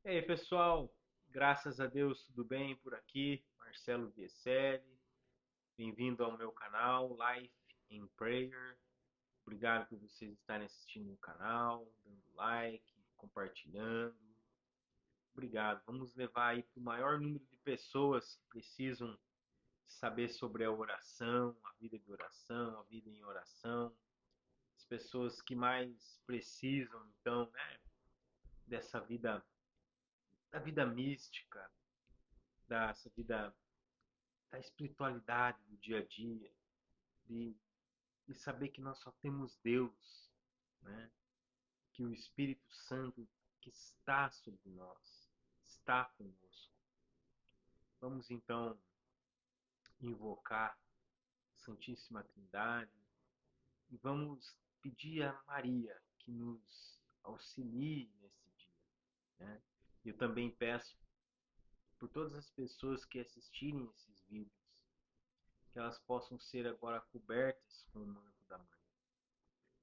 E aí, pessoal, graças a Deus, tudo bem por aqui? Marcelo Bieselli, bem-vindo ao meu canal Life in Prayer. Obrigado por vocês estarem assistindo o canal, dando like, compartilhando. Obrigado. Vamos levar aí para o maior número de pessoas que precisam saber sobre a oração, a vida de oração, a vida em oração. As pessoas que mais precisam, então, né, dessa vida, da vida mística, dessa vida da espiritualidade do dia a dia, de, de saber que nós só temos Deus, né? Que o Espírito Santo que está sobre nós, está conosco. Vamos então invocar a Santíssima Trindade e vamos pedir a Maria que nos auxilie nesse dia, né? Eu também peço por todas as pessoas que assistirem esses vídeos, que elas possam ser agora cobertas com o manto da Mãe.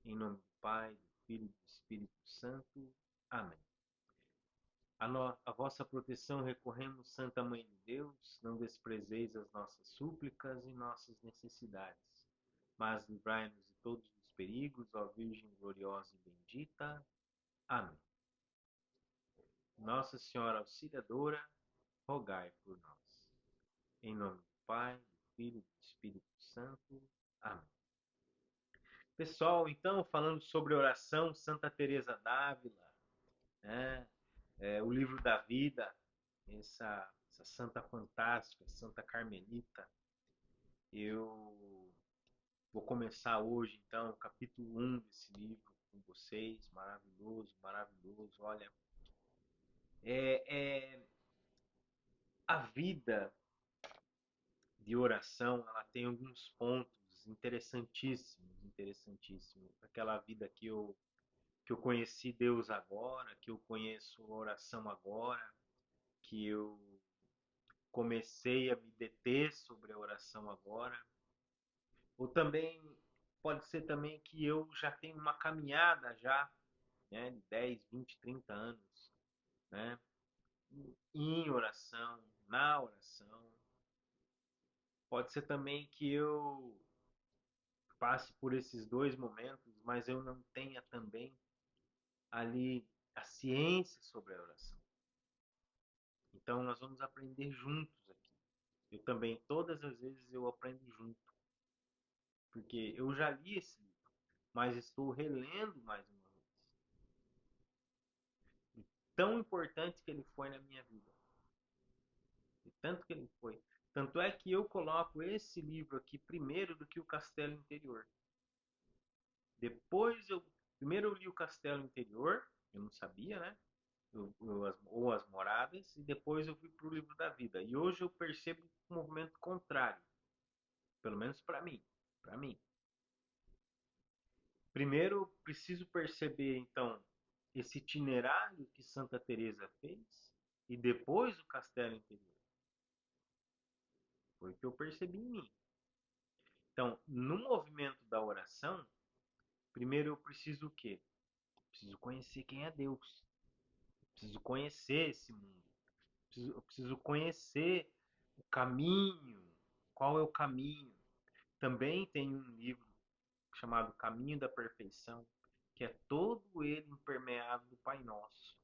Em nome do Pai, do Filho e do Espírito Santo. Amém. A vossa proteção recorremos, Santa Mãe de Deus, não desprezeis as nossas súplicas e nossas necessidades, mas livrai-nos de todos os perigos, ó Virgem gloriosa e bendita. Amém. Nossa Senhora Auxiliadora, rogai por nós. Em nome do Pai, do Filho e do Espírito Santo. Amém. Pessoal, então, falando sobre oração, Santa Teresa d'Ávila, né? O livro da vida, essa santa fantástica, Santa Carmelita. Eu vou começar hoje, então, o capítulo 1 desse livro com vocês. Maravilhoso, maravilhoso. Olha, é a vida de oração, ela tem alguns pontos interessantíssimos, interessantíssimos. Aquela vida que eu conheci Deus agora, que eu conheço a oração agora, que eu comecei a me deter sobre a oração agora. Ou também pode ser também que eu já tenho uma caminhada já, né, de 10, 20, 30 anos, né, em oração, na oração. Pode ser também que eu passe por esses dois momentos, mas eu não tenha também ali a ciência sobre a oração. Então nós vamos aprender juntos aqui. Eu também, todas as vezes eu aprendo junto, porque eu já li esse livro, mas estou relendo mais uma vez. De tão importante que ele foi na minha vida. De tanto que ele foi. Tanto é que eu coloco esse livro aqui primeiro do que o Castelo Interior. Depois eu. Primeiro eu li o Castelo Interior, eu não sabia, né? Ou as Moradas, e depois eu fui para o livro da vida. E hoje eu percebo um movimento contrário, pelo menos para mim. Para mim. Primeiro eu preciso perceber, então, esse itinerário que Santa Teresa fez, e depois o Castelo Interior. Foi o que eu percebi em mim. Então, no movimento da oração, primeiro eu preciso o quê? Preciso conhecer quem é Deus. Preciso conhecer esse mundo. Eu preciso conhecer o caminho. Qual é o caminho? Também tem um livro chamado Caminho da Perfeição, que é todo ele impermeado do Pai Nosso.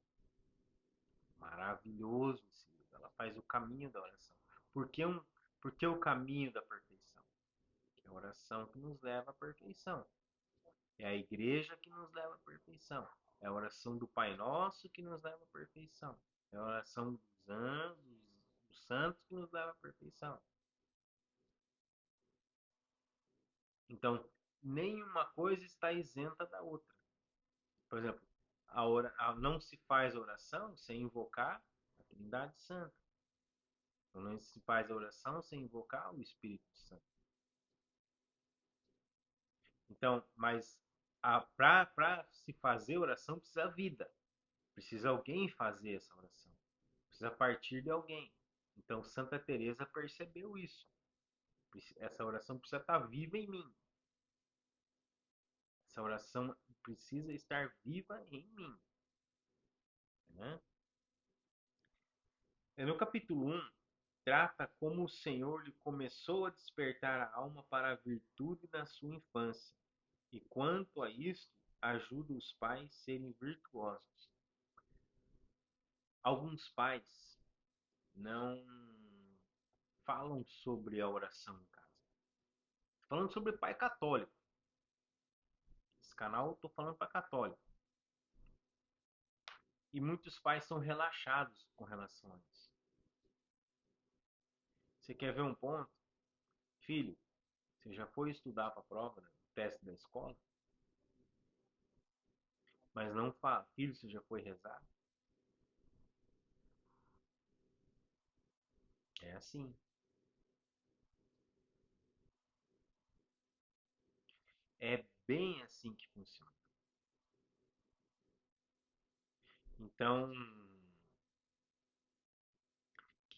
Maravilhoso esse livro. Ela faz o caminho da oração. Por que, por que o caminho da perfeição? Que é a oração que nos leva à perfeição. É a igreja que nos leva à perfeição. É a oração do Pai Nosso que nos leva à perfeição. É a oração dos anjos, dos santos que nos leva à perfeição. Então, nenhuma coisa está isenta da outra. Por exemplo, não se faz oração sem invocar a Trindade Santa. Então, não se faz a oração sem invocar o Espírito Santo. Então, mas para se fazer oração precisa vida. Precisa alguém fazer essa oração. Precisa partir de alguém. Então Santa Teresa percebeu isso. Essa oração precisa estar viva em mim. Essa oração precisa estar viva em mim, né? No capítulo 1, trata como o Senhor lhe começou a despertar a alma para a virtude na sua infância, e quanto a isto, ajuda os pais a serem virtuosos. Alguns pais não falam sobre a oração em casa. Falando sobre pai católico. Esse canal eu tô falando para católico. E muitos pais são relaxados com relação a isso. Você quer ver um ponto? Filho, você já foi estudar para a prova, né? Teste da escola? Mas não fala, filho, você já foi rezar? É assim. É bem assim que funciona. Então, o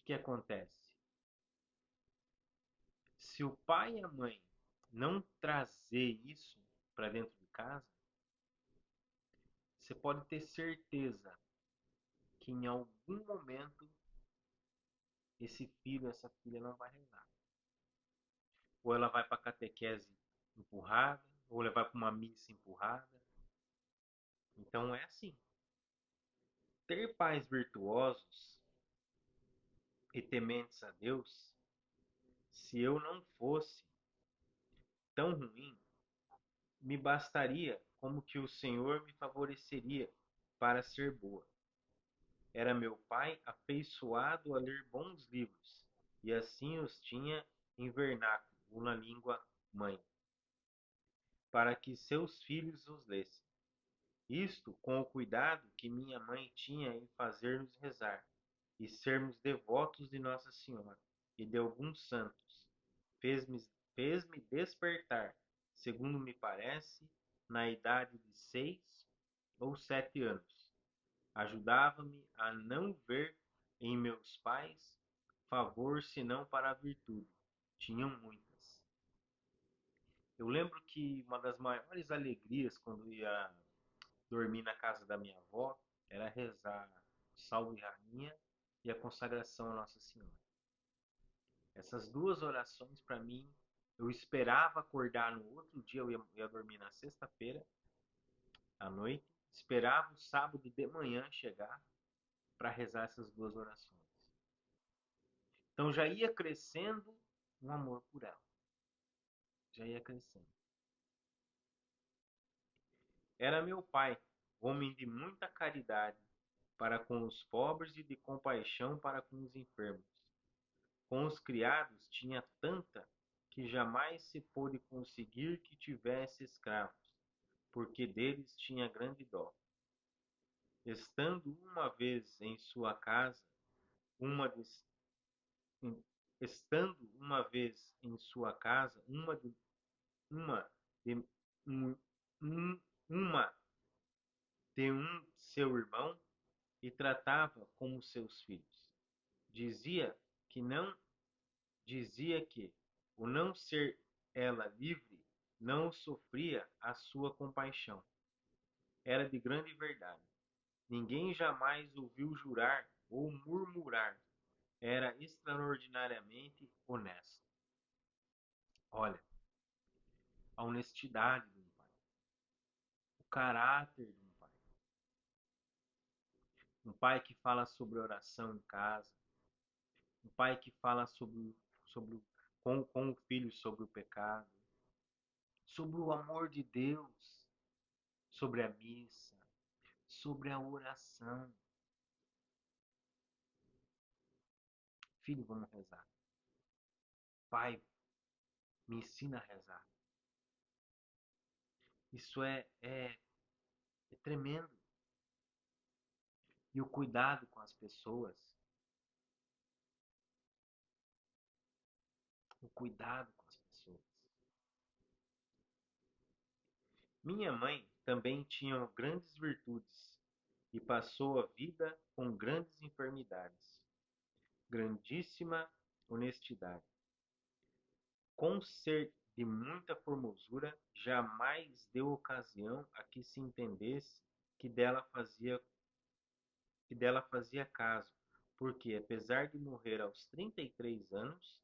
que acontece? Se o pai e a mãe não trazer isso para dentro de casa, você pode ter certeza que em algum momento esse filho, essa filha não vai rezar. Ou ela vai para a catequese empurrada, ou ela vai para uma missa empurrada. Então é assim. Ter pais virtuosos e tementes a Deus, se eu não fosse tão ruim, me bastaria como que o Senhor me favoreceria para ser boa. Era meu pai afeiçoado a ler bons livros, e assim os tinha em vernáculo, ou na língua mãe, para que seus filhos os lessem. Isto com o cuidado que minha mãe tinha em fazer-nos rezar, e sermos devotos de Nossa Senhora e de alguns santos. Fez-me fez-me despertar, segundo me parece, na idade de 6 ou 7 anos. Ajudava-me a não ver em meus pais favor senão para a virtude. Tinham muitas. Eu lembro que uma das maiores alegrias quando ia dormir na casa da minha avó era rezar Salve Rainha e a consagração a Nossa Senhora. Essas duas orações, para mim, eu esperava acordar no outro dia, eu ia dormir na sexta-feira à noite, esperava o sábado de manhã chegar para rezar essas duas orações. Então já ia crescendo um amor por ela. Já ia crescendo. Era meu pai, homem de muita caridade para com os pobres e de compaixão para com os enfermos. Com os criados tinha tanta que jamais se pôde conseguir que tivesse escravos, porque deles tinha grande dó. Estando uma vez em sua casa, uma de, estando uma vez em sua casa, uma de, um, um- uma de um seu irmão e tratava como seus filhos. Dizia que não, dizia que o não ser ela livre não sofria a sua compaixão. Era de grande verdade. Ninguém jamais ouviu jurar ou murmurar. Era extraordinariamente honesto. Olha, a honestidade de um pai, o caráter de um pai. Um pai que fala sobre oração em casa, um pai que fala sobre com o filho sobre o pecado, sobre o amor de Deus, sobre a missa, sobre a oração. Filho, vamos rezar. Pai, me ensina a rezar. Isso é tremendo. E o cuidado com as pessoas, o cuidado com as pessoas. Minha mãe também tinha grandes virtudes e passou a vida com grandes enfermidades, grandíssima honestidade. Com ser de muita formosura, jamais deu ocasião a que se entendesse que dela fazia caso, porque, apesar de morrer aos 33 anos,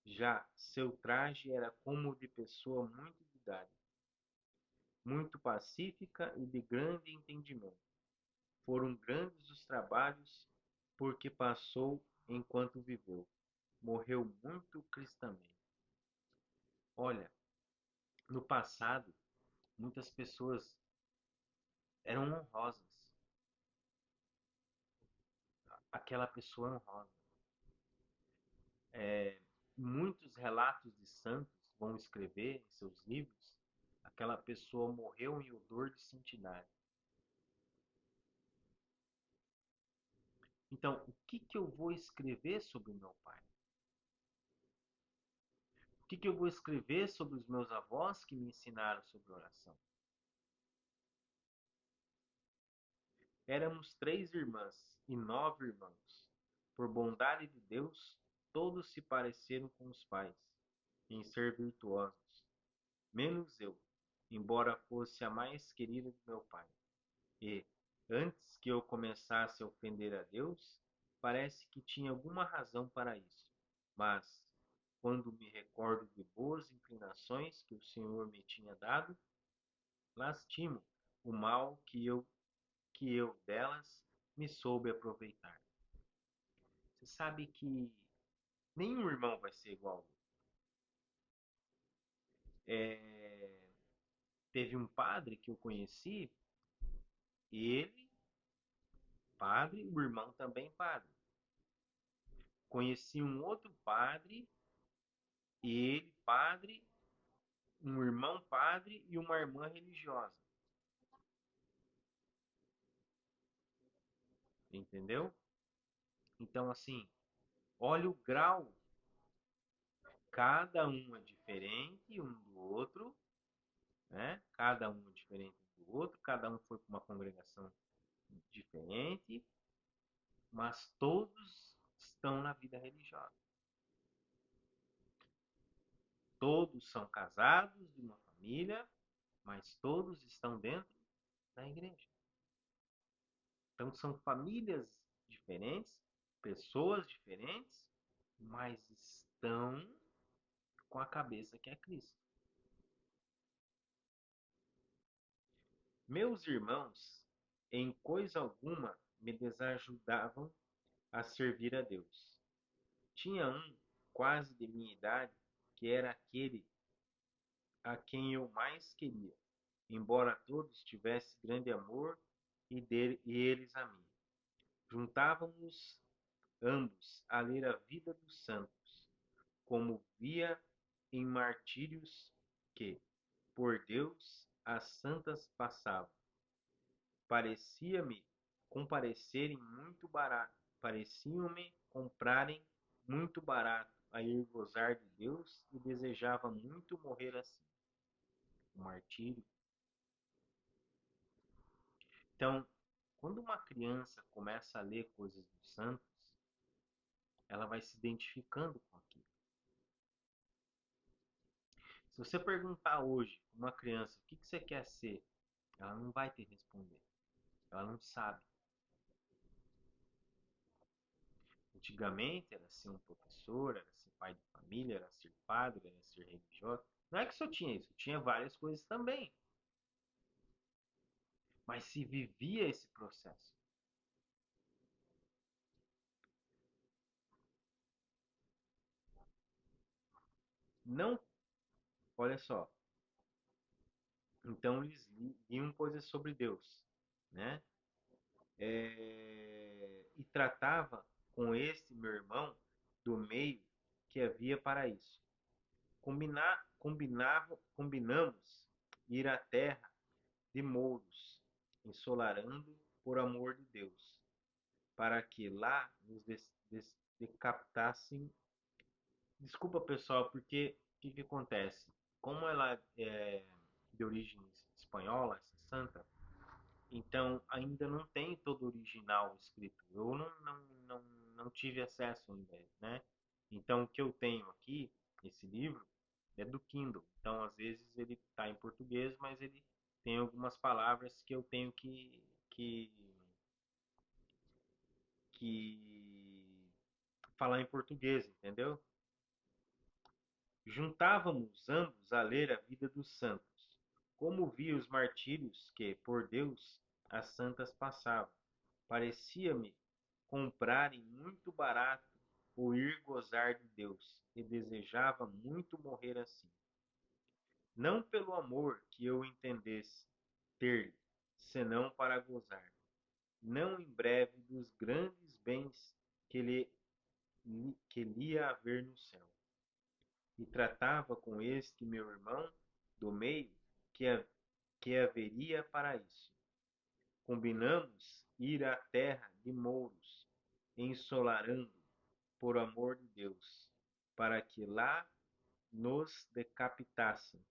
já seu traje era como o de pessoa muito de idade, muito pacífica e de grande entendimento. Foram grandes os trabalhos porque passou enquanto viveu. Morreu muito cristamente. Olha, no passado, muitas pessoas eram honrosas. Aquela pessoa honrosa. Muitos relatos de santos vão escrever em seus livros, aquela pessoa morreu em odor de santidade. Então, o que que eu vou escrever sobre o meu pai? O que que eu vou escrever sobre os meus avós que me ensinaram sobre oração? Éramos 3 irmãs e 9 irmãos. Por bondade de Deus, todos se pareceram com os pais, em ser virtuosos, menos eu, embora fosse a mais querida de meu pai. E, antes que eu começasse a ofender a Deus, parece que tinha alguma razão para isso. Mas, quando me recordo de boas inclinações que o Senhor me tinha dado, lastimo o mal que eu delas me soube aproveitar. Você sabe que nenhum irmão vai ser igual. É, teve um padre que eu conheci, ele, padre, o irmão também padre. Conheci um outro padre, ele, padre, um irmão padre e uma irmã religiosa. Entendeu? Então, assim, olha o grau. Cada um é diferente um do outro, né? Cada um é diferente um do outro, cada um foi para uma congregação diferente, mas todos estão na vida religiosa. Todos são casados de uma família, mas todos estão dentro da igreja. Então são famílias diferentes, pessoas diferentes, mas estão com a cabeça que é Cristo. Meus irmãos, em coisa alguma, me desajudavam a servir a Deus. Tinha um, quase de minha idade, que era aquele a quem eu mais queria, embora todos tivessem grande amor e eles a mim. Juntávamos ambos a ler a vida dos santos, como via em martírios que, por Deus, as santas passavam. Parecia-me comparecerem muito barato, pareciam-me comprarem muito barato a ir gozar de Deus e desejava muito morrer assim. O martírio. Então, quando uma criança começa a ler coisas dos santos, ela vai se identificando com aquilo. Se você perguntar hoje para uma criança o que você quer ser, ela não vai te responder. Ela não sabe. Antigamente era ser um professor, era ser pai de família, era ser padre, era ser religioso. Não é que só tinha isso, tinha várias coisas também. Mas se vivia esse processo. Não, olha só. Então eles liam coisas sobre Deus, né? E tratava com este meu irmão do meio que havia para isso. Combinamos ir à terra de Mouros, ensolarando por amor de Deus, para que lá nos decapitassem. Desculpa, pessoal, porque o que acontece? Como ela é de origem espanhola, essa santa, então ainda não tem todo o original escrito. Eu não tive acesso ainda, né? Então o que eu tenho aqui, esse livro, é do Kindle. Então às vezes ele está em português, mas ele tem algumas palavras que eu tenho que falar em português, entendeu? Juntávamos ambos a ler a vida dos santos, como via os martírios que, por Deus, as santas passavam. Parecia-me comprarem muito barato o ir gozar de Deus, e desejava muito morrer assim. Não pelo amor que eu entendesse ter-lhe, senão para gozar, não em breve, dos grandes bens que lhe ia haver no céu. E tratava com este meu irmão do meio que, que haveria para isso. Combinamos ir à terra de mouros, ensolarando, por amor de Deus, para que lá nos decapitassem.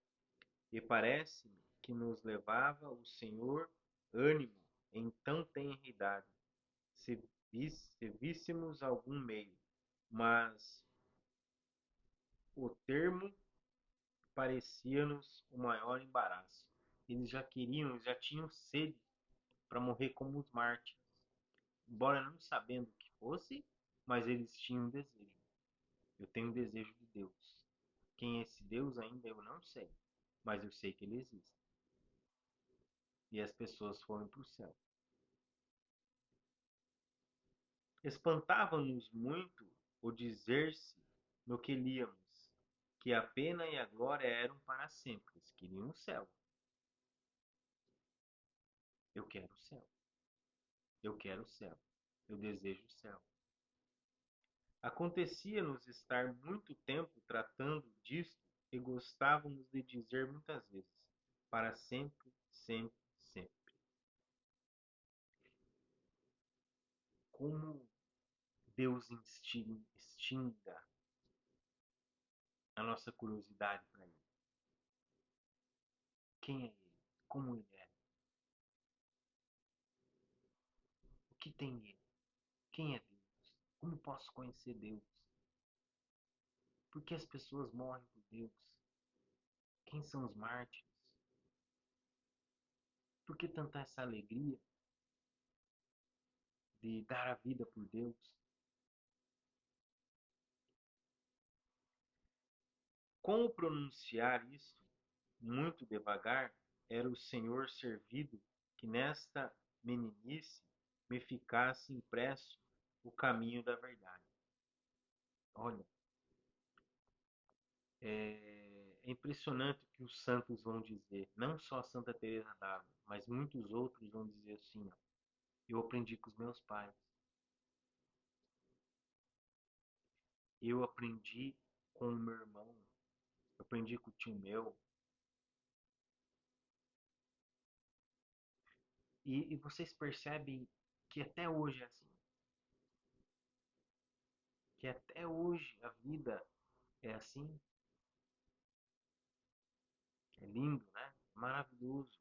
E parece-me que nos levava o Senhor ânimo em tão tenra idade, se víssemos algum meio, mas o termo parecia-nos o maior embaraço. Eles já queriam, já tinham sede para morrer como os mártires, embora não sabendo o que fosse, mas eles tinham um desejo. Eu tenho um desejo de Deus. Quem é esse Deus ainda eu não sei, mas eu sei que ele existe. E as pessoas foram para o céu. Espantava-nos muito o dizer-se no que líamos, que a pena e a glória eram para sempre. Eles queriam o céu. Eu quero o céu. Eu quero o céu. Eu desejo o céu. Acontecia-nos estar muito tempo tratando disto e gostávamos de dizer muitas vezes: para sempre, sempre, sempre. Como Deus extinga a nossa curiosidade para Ele. Quem é Ele? Como Ele é? O que tem Ele? Quem é Deus? Como posso conhecer Deus? Por que as pessoas morrem por Deus? Quem são os mártires? Por que tanta essa alegria de dar a vida por Deus? Como pronunciar isto muito devagar, era o Senhor servido que nesta meninice me ficasse impresso o caminho da verdade. Olha, é impressionante o que os santos vão dizer. Não só Santa Teresa d'Ávila, mas muitos outros vão dizer assim: ó, eu aprendi com os meus pais, eu aprendi com o meu irmão, eu aprendi com o tio meu. E vocês percebem que até hoje é assim, que até hoje a vida é assim. É lindo, né? Maravilhoso.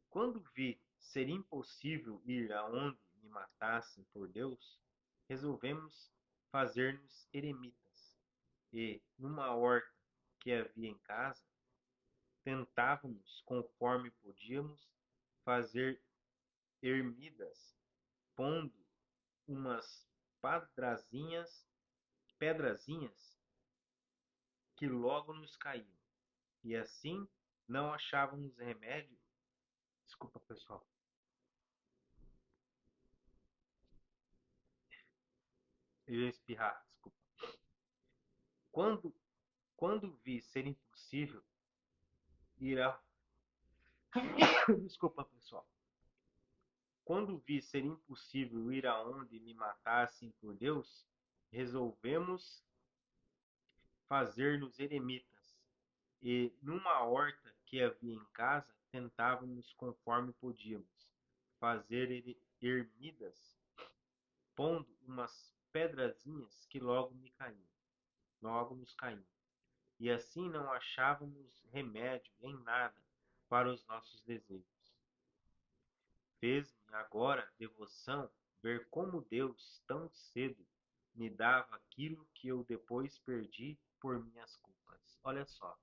Quando vi ser impossível ir aonde me matassem por Deus, resolvemos fazer-nos eremitas. E, numa horta que havia em casa, tentávamos, conforme podíamos, fazer ermidas, pondo umas pedrazinhas que logo nos caíam. E assim não achávamos remédio. Desculpa, pessoal. Eu ia espirrar, desculpa. Quando, quando vi ser impossível ir a... Desculpa, pessoal. Quando vi ser impossível ir aonde me matassem por Deus, resolvemos fazer-nos eremitas. E, numa horta que havia em casa, tentávamos, conforme podíamos, fazer ermidas, pondo umas pedrazinhas que logo nos caíam. E assim não achávamos remédio em nada para os nossos desejos. Fez-me agora devoção ver como Deus tão cedo me dava aquilo que eu depois perdi por minhas culpas. Olha só,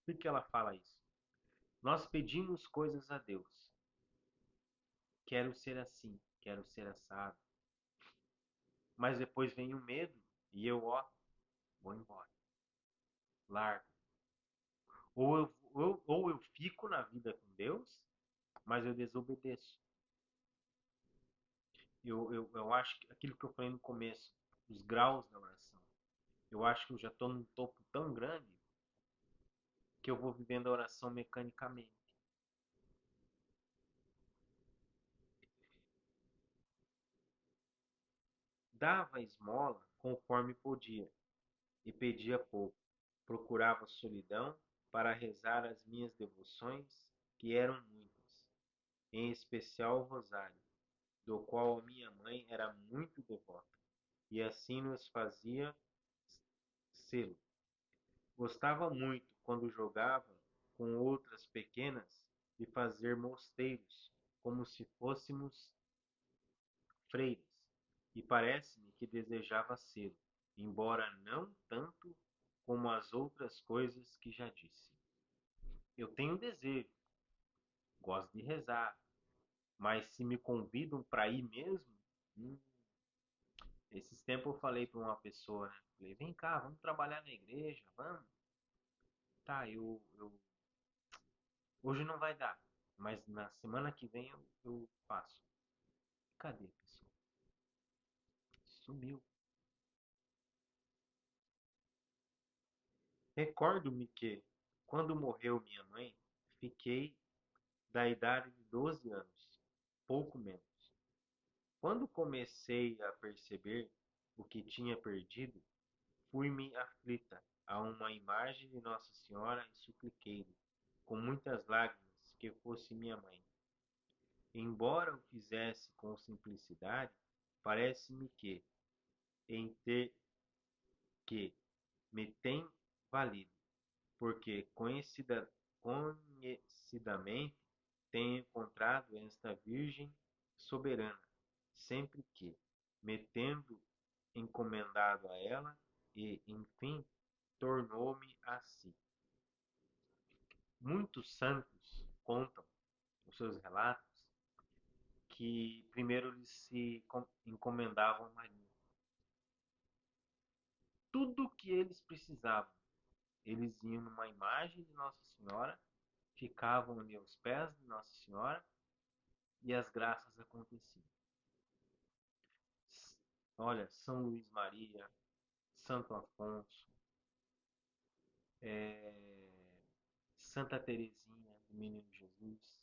por que ela fala isso? Nós pedimos coisas a Deus. Quero ser assim, quero ser assado. Mas depois vem o medo e eu, ó, vou embora, largo. Ou eu fico na vida com Deus, mas eu desobedeço. Eu acho que aquilo que eu falei no começo, os graus da oração. Eu acho que eu já estou num topo tão grande que eu vou vivendo a oração mecanicamente. Dava esmola conforme podia e pedia pouco. Procurava solidão para rezar as minhas devoções, que eram muitas, em especial o rosário, do qual a minha mãe era muito devota, e assim nos fazia selo. Gostava muito, quando jogava com outras pequenas, de fazer mosteiros, como se fôssemos freiras, e parece-me que desejava sê-lo, embora não tanto como as outras coisas que já disse. Eu tenho desejo, gosto de rezar, mas se me convidam para ir mesmo, hum, esses tempos eu falei para uma pessoa, né? Falei, vem cá, vamos trabalhar na igreja, vamos. Tá, hoje não vai dar, mas na semana que vem eu faço. Cadê a pessoa? Sumiu. Recordo-me que, quando morreu minha mãe, fiquei da idade de 12 anos, pouco menos. Quando comecei a perceber o que tinha perdido, fui-me aflita a uma imagem de Nossa Senhora e supliquei-lhe, com muitas lágrimas, que fosse minha mãe. Embora o fizesse com simplicidade, parece-me em ter que me tem valido, porque conhecidamente tenho encontrado esta Virgem soberana, sempre que, me tendo encomendado a ela, e, enfim, tornou-me a si. Muitos santos contam os seus relatos que primeiro eles se encomendavam a Maria. Tudo o que eles precisavam, eles iam numa imagem de Nossa Senhora, ficavam ali aos pés de Nossa Senhora e as graças aconteciam. Olha, São Luís Maria, Santo Afonso, é, Santa Teresinha do Menino Jesus.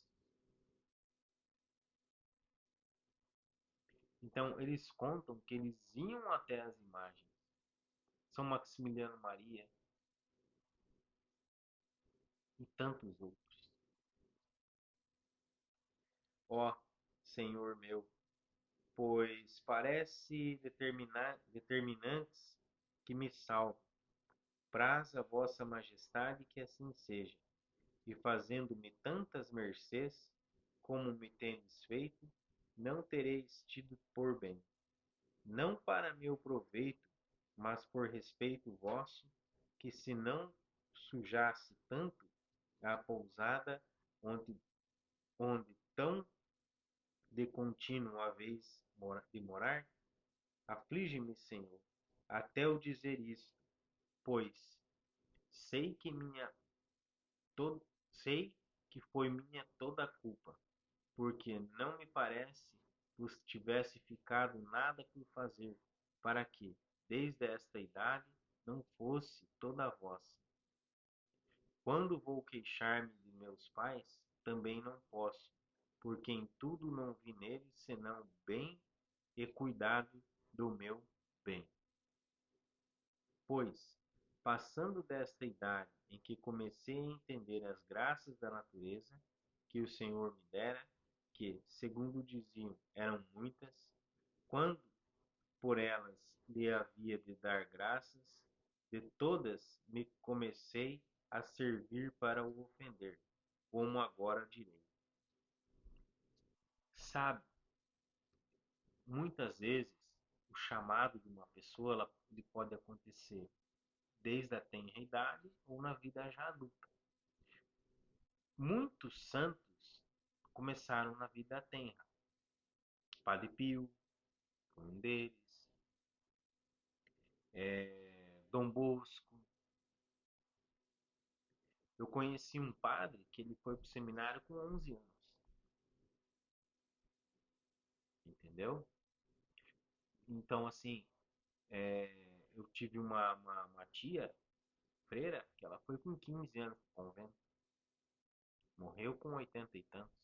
Então, eles contam que eles iam até as imagens. São Maximiliano Maria e tantos outros. Ó Senhor meu, pois parece determinantes que me salve. Praz a vossa majestade que assim seja, e fazendo-me tantas mercês, como me tendes feito, não tereis tido por bem, não para meu proveito, mas por respeito vosso, que se não sujasse tanto a pousada onde tão de contínuo haveis de morar, aflige-me, Senhor, até o dizer isto, pois sei que minha to- sei que foi minha toda a culpa, porque não me parece vos tivesse ficado nada por fazer, para que, desde esta idade, não fosse toda vossa. Quando vou queixar-me de meus pais, também não posso, porque em tudo não vi neles senão bem e cuidado do meu bem. Pois, passando desta idade em que comecei a entender as graças da natureza que o Senhor me dera, que, segundo diziam, eram muitas, quando por elas lhe havia de dar graças, de todas me comecei a servir para o ofender, como agora direi. Sabe, muitas vezes o chamado de uma pessoa ele pode acontecer desde a tenra idade ou na vida já adulta. Muitos santos começaram na vida tenra. Padre Pio foi um deles, Dom Bosco. Eu conheci um padre que ele foi para o seminário com 11 anos, entendeu? Então, assim, eu tive uma tia, freira, que ela foi com 15 anos para o convento, morreu com 80 e tantos.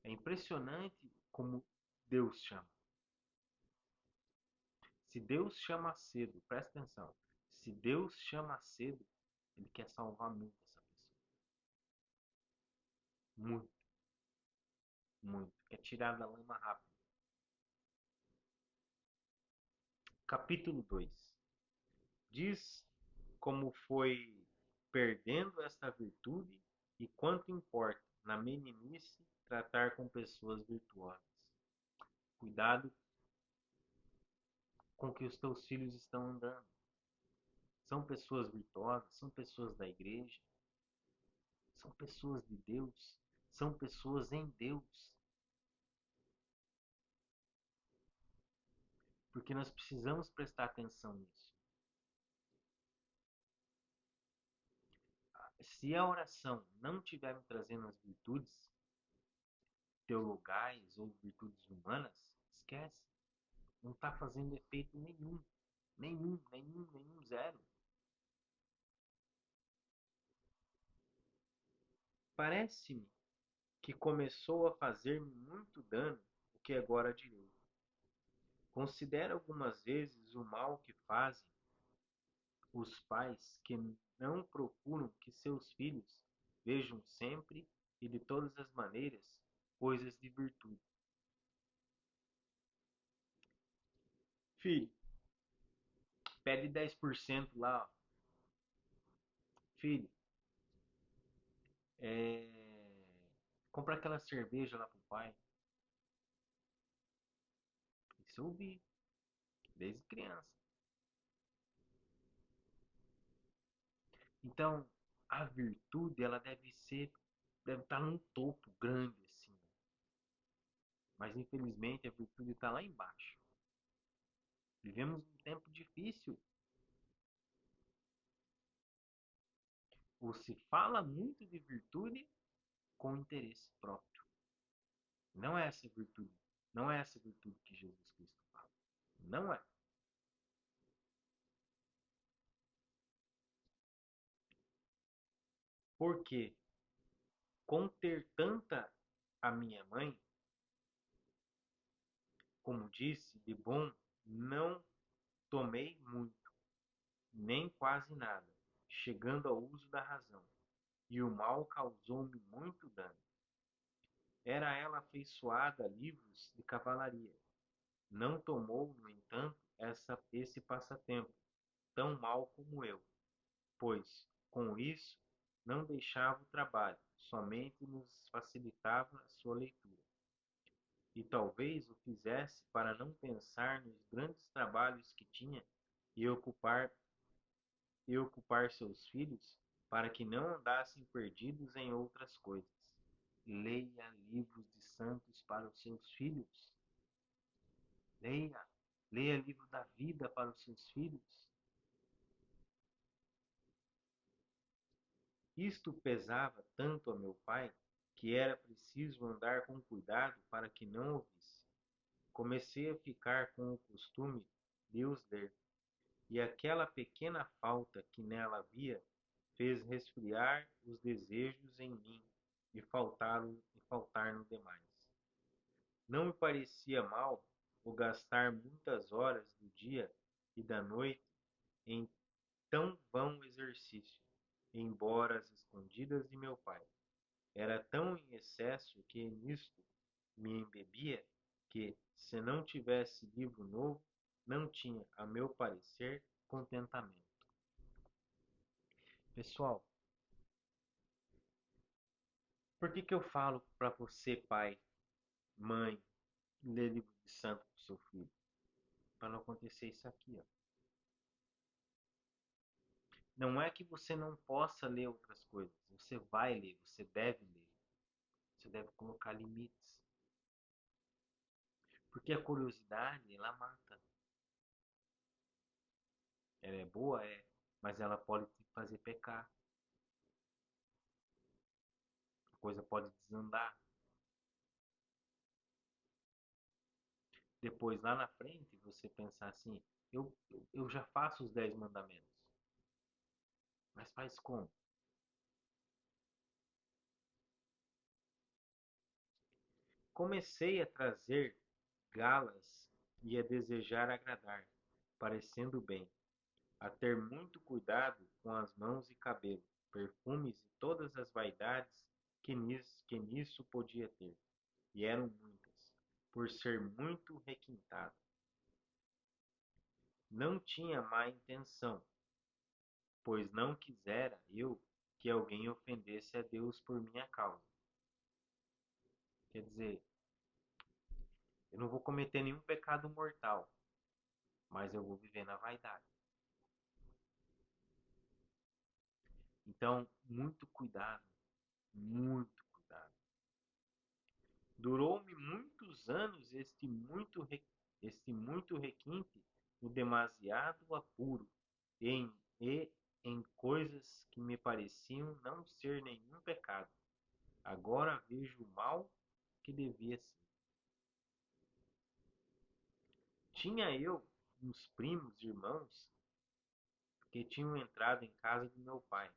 É impressionante como Deus chama. Se Deus chama cedo, presta atenção. Se Deus chama cedo, Ele quer salvar muito essa pessoa. Muito, muito. Quer tirar da lama rápido. Capítulo 2. Diz como foi perdendo esta virtude e quanto importa, na meninice, tratar com pessoas virtuosas. Cuidado com que os teus filhos estão andando. São pessoas virtuosas, são pessoas da igreja, são pessoas de Deus, são pessoas em Deus. Porque nós precisamos prestar atenção nisso. Se a oração não estiver me trazendo as virtudes teologais ou virtudes humanas, esquece. Não está fazendo efeito nenhum. Nenhum, zero. Parece-me que começou a fazer-me muito dano o que agora direi. Considera algumas vezes o mal que fazem os pais que não procuram que seus filhos vejam sempre e de todas as maneiras coisas de virtude. Filho, pede 10% lá, ó. Filho, é... compra aquela cerveja lá pro pai. Isso eu vi, desde criança. Então, a virtude, ela deve estar num topo grande, assim. Mas, infelizmente, a virtude está lá embaixo. Vivemos um tempo difícil. Ou se fala muito de virtude com interesse próprio. Não é essa virtude. Não é essa virtude que Jesus Cristo fala. Não é. Porque com ter tanta a minha mãe, como disse, de bom, não tomei muito, nem quase nada, chegando ao uso da razão, e o mal causou-me muito dano. Era ela afeiçoada a livros de cavalaria. Não tomou, no entanto, esse passatempo, tão mal como eu, pois, com isso, não deixava o trabalho, somente nos facilitava a sua leitura. E talvez o fizesse para não pensar nos grandes trabalhos que tinha e ocupar seus filhos, para que não andassem perdidos em outras coisas. Leia livros de santos para os seus filhos. Leia, leia livro da vida para os seus filhos. Isto pesava tanto a meu pai que era preciso andar com cuidado para que não ouvisse. Comecei a ficar com o costume de os ler, e aquela pequena falta que nela havia fez resfriar os desejos em mim e faltar no demais. Não me parecia mal o gastar muitas horas do dia e da noite em tão vão exercício, embora às escondidas de meu pai. Era tão em excesso que nisto me embebia que, se não tivesse livro novo, não tinha, a meu parecer, contentamento. Pessoal, por que eu falo para você, pai, mãe, ler livro de santo para o seu filho? Para não acontecer isso aqui, ó. Não é que você não possa ler outras coisas. Você vai ler, você deve ler. Você deve colocar limites. Porque a curiosidade, ela mata. Ela é boa, é, mas ela pode te fazer pecar. A coisa pode desandar. Depois, lá na frente, você pensar assim, eu já faço os 10 mandamentos. Mas faz como? Comecei a trazer galas e a desejar agradar, parecendo bem, a ter muito cuidado com as mãos e cabelo, perfumes e todas as vaidades que nisso podia ter, e eram muitas, por ser muito requintado. Não tinha má intenção, pois não quisera eu que alguém ofendesse a Deus por minha causa. Quer dizer, eu não vou cometer nenhum pecado mortal, mas eu vou viver na vaidade. Então, muito cuidado, muito cuidado. Durou-me muitos anos este muito requinte no demasiado apuro em, e em coisas que me pareciam não ser nenhum pecado. Agora vejo o mal que devia ser. Tinha eu uns primos irmãos que tinham entrado em casa do meu pai,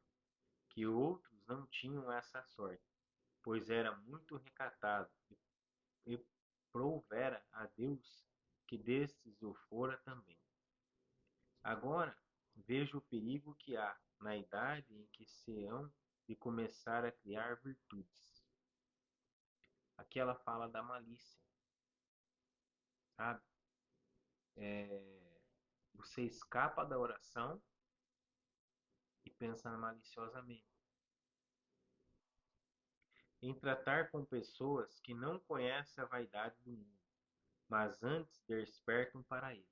que outros não tinham essa sorte, pois era muito recatado e prouvera a Deus que destes o fora também. Agora vejo o perigo que há na idade em que se hão de começar a criar virtudes. Aqui ela fala da malícia, sabe? Você escapa da oração e pensa maliciosamente. Em tratar com pessoas que não conhecem a vaidade do mundo, mas antes despertam para ele.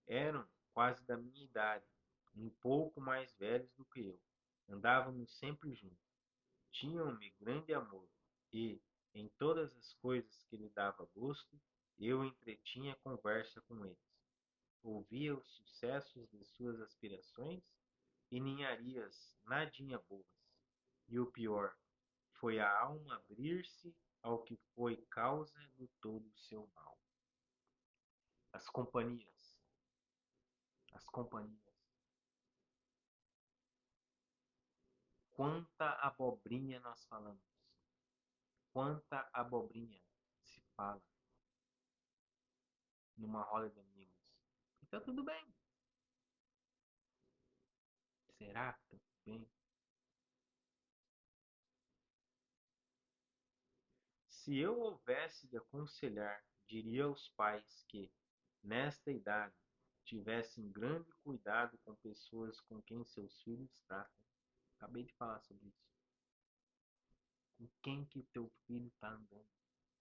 Eram quase da minha idade, um pouco mais velhos do que eu. Andávamos sempre juntos. Tinham-me grande amor e, em todas as coisas que lhe dava gosto, eu entretinha conversa com eles. Ouvia os sucessos de suas aspirações e ninharias nadinha boas. E o pior, foi a alma abrir-se ao que foi causa de todo o seu mal. As companhias, as companhias. Quanta abobrinha nós falamos. Quanta abobrinha se fala numa roda de amigos. E tá tudo bem. Será que tá tudo bem? Se eu houvesse de aconselhar, diria aos pais que, nesta idade, tivessem grande cuidado com pessoas com quem seus filhos tratam. Acabei de falar sobre isso. Com quem que teu filho está andando?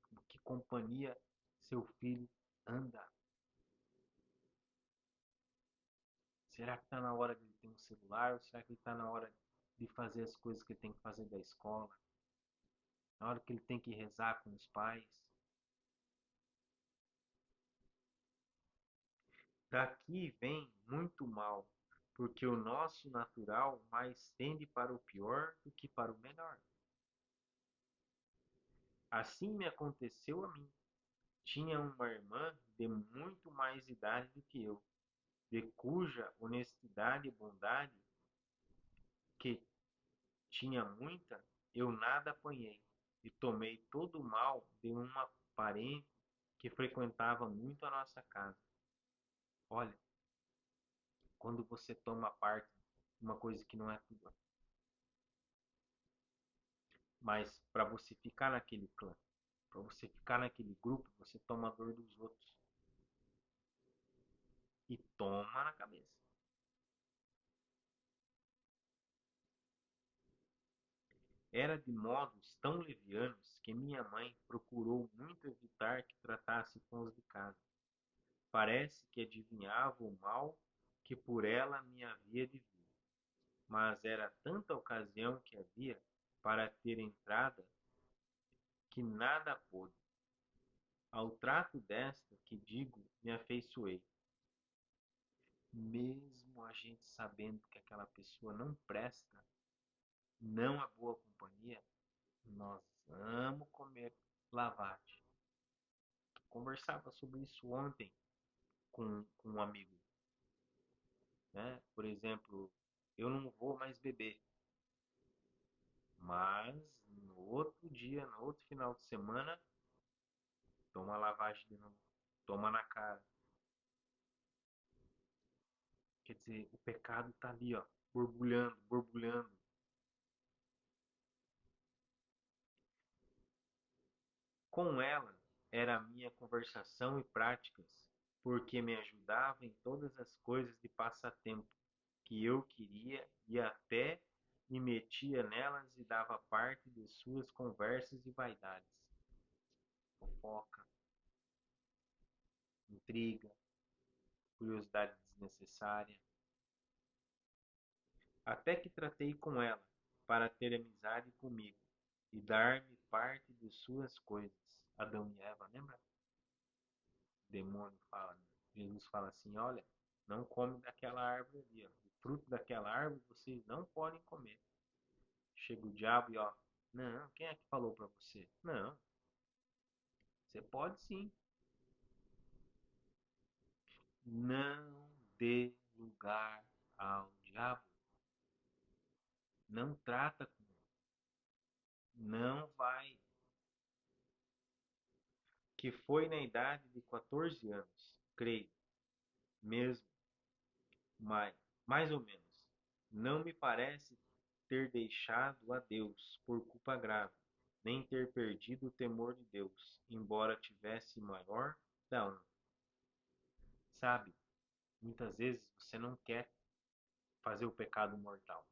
Com que companhia seu filho anda? Será que está na hora de ele ter um celular? Ou será que ele está na hora de fazer as coisas que ele tem que fazer da escola? Na hora que ele tem que rezar com os pais? Daqui vem muito mal, porque o nosso natural mais tende para o pior do que para o melhor. Assim me aconteceu a mim. Tinha uma irmã de muito mais idade do que eu, de cuja honestidade e bondade, que tinha muita, eu nada apanhei, e tomei todo o mal de uma parente que frequentava muito a nossa casa. Olha, quando você toma parte de uma coisa que não é tua, mas para você ficar naquele clã, para você ficar naquele grupo, você toma a dor dos outros e toma na cabeça. Era de modos tão levianos que minha mãe procurou muito evitar que tratasse com os de casa. Parece que adivinhava o mal que por ela me havia de vir, mas era tanta ocasião que havia para ter entrada que nada pôde. Ao trato desta que digo, me afeiçoei. Mesmo a gente sabendo que aquela pessoa não presta, não é boa companhia, nós vamos comer lavagem. Conversava sobre isso ontem com um amigo, né? Por exemplo, eu não vou mais beber, mas no outro dia, no outro final de semana, toma lavagem de novo, toma na cara. Quer dizer, o pecado tá ali, ó, borbulhando, borbulhando. Com ela era a minha conversação e práticas, porque me ajudava em todas as coisas de passatempo que eu queria e até me metia nelas e dava parte de suas conversas e vaidades. Fofoca, intriga, curiosidade desnecessária. Até que tratei com ela para ter amizade comigo e dar-me parte de suas coisas. Adão e Eva, lembra? O demônio fala, né? Jesus fala assim: olha, não come daquela árvore ali, ó. O fruto daquela árvore vocês não podem comer. Chega o diabo e ó, não, quem é que falou para você? Não, você pode sim. Não dê lugar ao diabo. Não trata com ele. Não vai. Que foi na idade de 14 anos, creio, mesmo, mas, mais ou menos. Não me parece ter deixado a Deus por culpa grave, nem ter perdido o temor de Deus, embora tivesse maior da honra. Sabe, muitas vezes você não quer fazer o pecado mortal,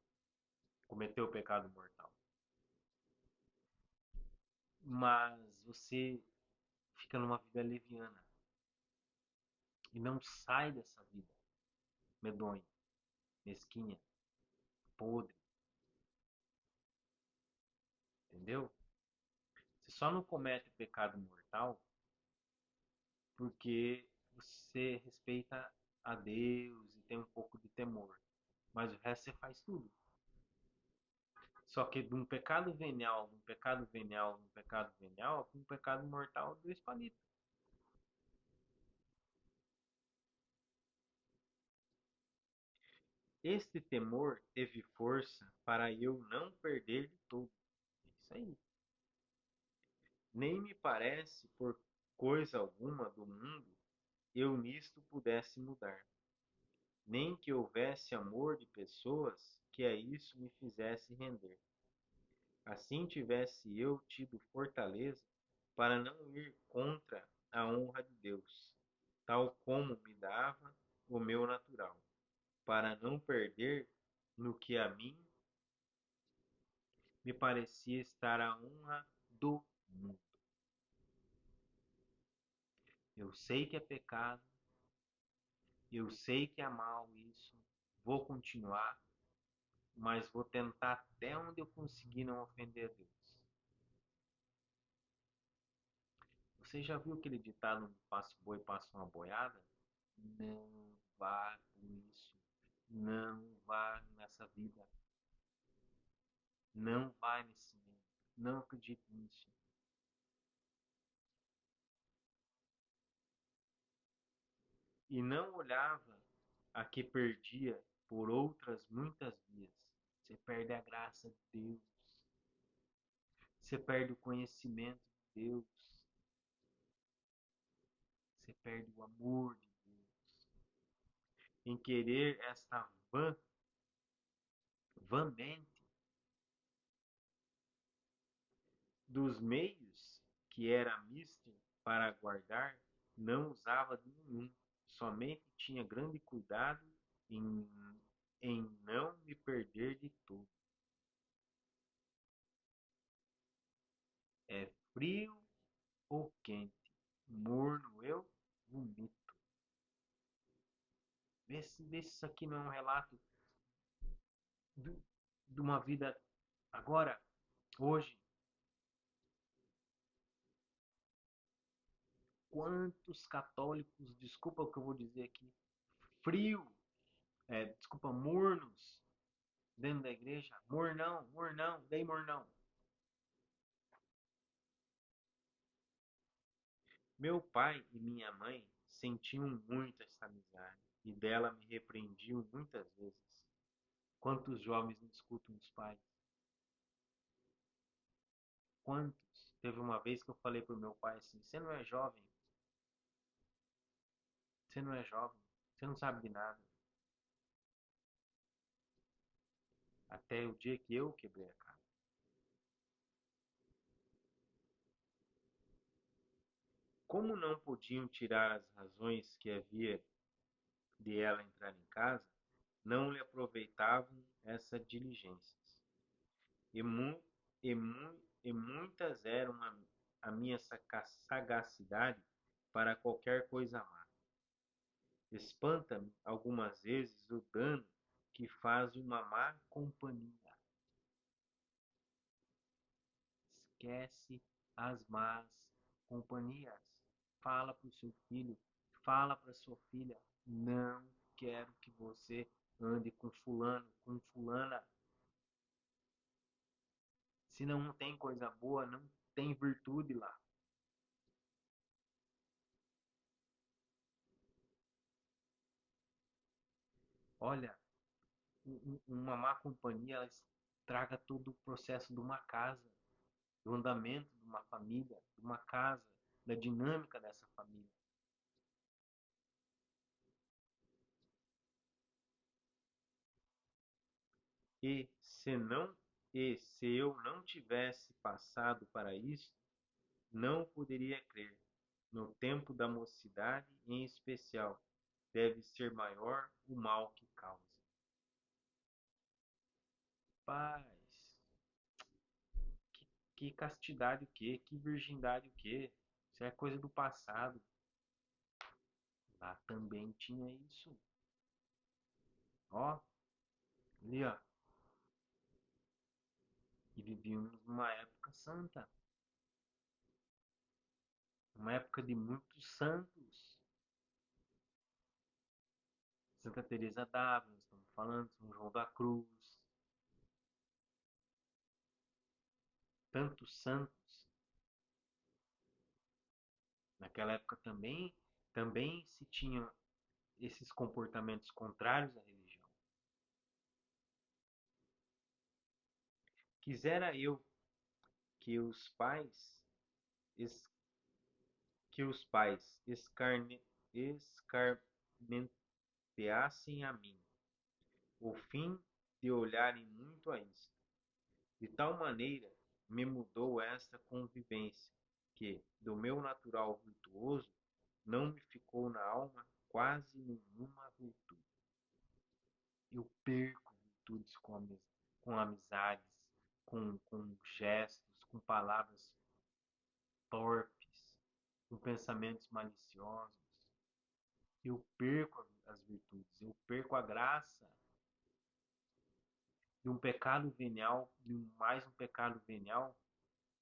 cometer o pecado mortal, mas você fica numa vida leviana e não sai dessa vida medonha, mesquinha, podre, entendeu? Você só não comete o pecado mortal porque você respeita a Deus e tem um pouco de temor. Mas o resto você faz tudo. Só que de um pecado venial, de um pecado venial, de um pecado venial, para um pecado mortal, dois palitos. Este temor teve força para eu não perder de todo. Isso aí. Nem me parece, por coisa alguma do mundo, eu nisto pudesse mudar. Nem que houvesse amor de pessoas que a isso me fizesse render. Assim tivesse eu tido fortaleza para não ir contra a honra de Deus, tal como me dava o meu natural, para não perder no que a mim me parecia estar a honra do mundo. Eu sei que é pecado, eu sei que é mal isso, vou continuar, mas vou tentar até onde eu conseguir não ofender a Deus. Você já viu aquele ditado, passa o boi, passa uma boiada? Não vá por isso. Não vá nessa vida. Não vá nesse meio. Não acredite nisso. E não olhava a que perdia por outras muitas vias. Você perde a graça de Deus. Você perde o conhecimento de Deus. Você perde o amor de Deus. Em querer esta vã mente dos meios que era mister para guardar, não usava de nenhum, somente tinha grande cuidado em, em não me perder de todo. É frio ou quente, morno eu vomito. Vê se isso aqui não é um relato de uma vida agora, hoje. quantos católicos, desculpa o que eu vou dizer aqui, frio, desculpa, mornos dentro da igreja? Mornão, mornão, daí mornão. Meu pai e minha mãe sentiam muito essa amizade e dela me repreendiam muitas vezes. Quantos jovens não escutam os pais? Quantos? Teve uma vez que eu falei pro meu pai assim: você não é jovem, você não é jovem, você não sabe de nada. Até o dia que eu quebrei a cara. Como não podiam tirar as razões que havia de ela entrar em casa, não lhe aproveitavam essas diligências. E, mu e muitas eram a minha sagacidade para qualquer coisa má. Espanta-me algumas vezes o dano que faz uma má companhia. Esquece as más companhias. Fala para o seu filho, fala para sua filha, não quero que você ande com fulano, com fulana. Se não tem coisa boa, não tem virtude lá. Olha, uma má companhia, ela estraga todo o processo de uma casa, do andamento de uma família, de uma casa, da dinâmica dessa família. E se eu não tivesse passado para isso, não poderia crer. No tempo da mocidade, em especial, deve ser maior o mal que causa. Paz, que castidade o quê? Que virgindade o quê? Isso é coisa do passado. Lá também tinha isso. Ó, ali ó. E vivíamos numa época santa. Uma época de muitos santos. Santa Teresa d'Ávila, estamos falando, São João da Cruz. Tantos santos. Naquela época também se tinha esses comportamentos contrários à religião. Quisera eu que os pais que os pais escarmenteassem a mim, o fim de olharem muito a isto. De tal maneira me mudou esta convivência, que, do meu natural virtuoso, não me ficou na alma quase nenhuma virtude. Eu perco virtudes com amizades, com gestos, com palavras torpes, com pensamentos maliciosos. Eu perco as virtudes, eu perco a graça de um pecado venial, mais um pecado venial,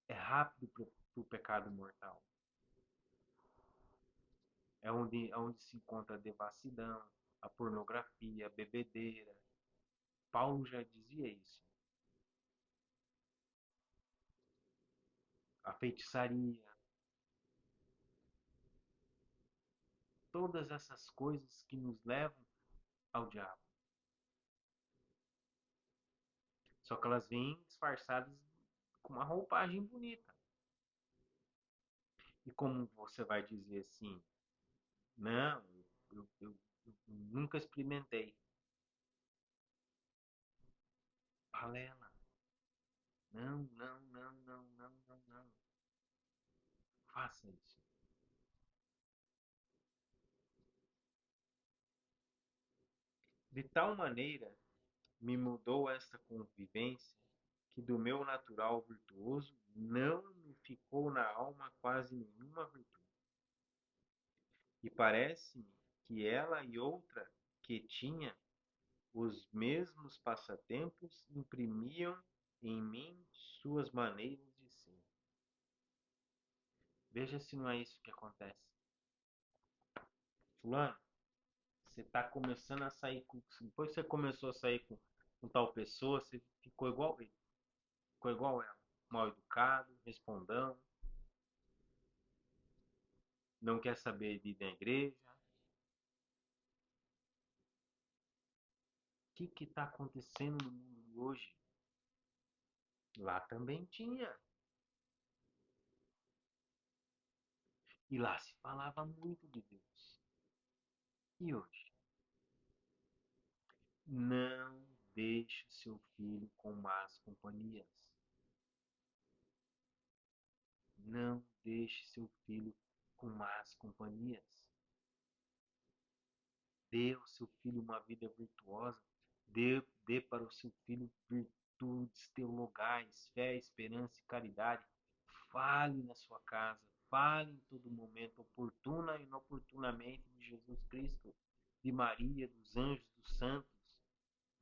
é rápido para o pecado mortal. É onde se encontra a devassidão, a pornografia, a bebedeira. Paulo já dizia isso. A feitiçaria, todas essas coisas que nos levam ao diabo. Só que elas vêm disfarçadas com uma roupagem bonita. E como você vai dizer assim, não, eu nunca experimentei. Balela. Não, não, não, não, não, não, não. Faça isso. De tal maneira me mudou esta convivência que do meu natural virtuoso não me ficou na alma quase nenhuma virtude. E parece-me que ela e outra que tinha os mesmos passatempos imprimiam em mim suas maneiras de ser. Veja se não é isso que acontece. fulano, você tá começando a sair com. Depois que você começou a sair com tal pessoa, você ficou igual ele. Ficou igual ela. Mal educado, respondão, não quer saber de ir na igreja. O que está acontecendo no mundo hoje? Lá também tinha. E lá se falava muito de Deus. E hoje? Não deixe seu filho com más companhias. Não deixe seu filho com más companhias. Dê ao seu filho uma vida virtuosa. Dê para o seu filho virtudes teologais, fé, esperança e caridade. Fale na sua casa. Fale em todo momento, oportuna e inoportunamente, de Jesus Cristo, de Maria, dos anjos, dos santos.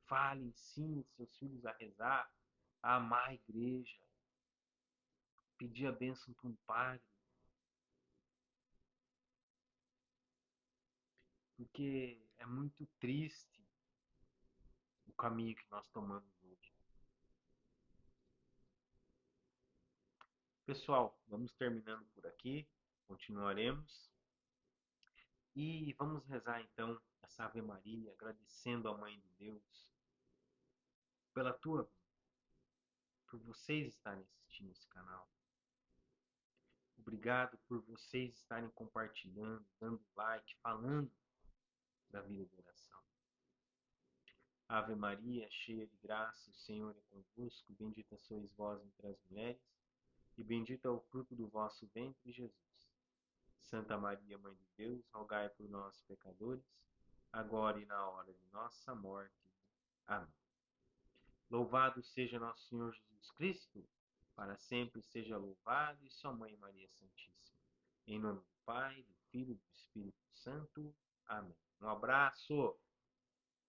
Fale, ensine seus filhos a rezar, a amar a igreja, pedir a bênção para um padre, porque é muito triste o caminho que nós tomamos hoje. Pessoal, vamos terminando por aqui, continuaremos e vamos rezar então essa Ave Maria, agradecendo a Mãe de Deus pela tua vida, por vocês estarem assistindo esse canal. Obrigado por vocês estarem compartilhando, dando like, falando da vida de oração. Ave Maria, cheia de graça, o Senhor é convosco, bendita sois vós entre as mulheres, e bendito é o fruto do vosso ventre, Jesus. Santa Maria, Mãe de Deus, rogai por nós, pecadores, agora e na hora de nossa morte. Amém. Louvado seja nosso Senhor Jesus Cristo, para sempre seja louvado, e sua Mãe Maria Santíssima. Em nome do Pai, do Filho e do Espírito Santo. Amém. Um abraço!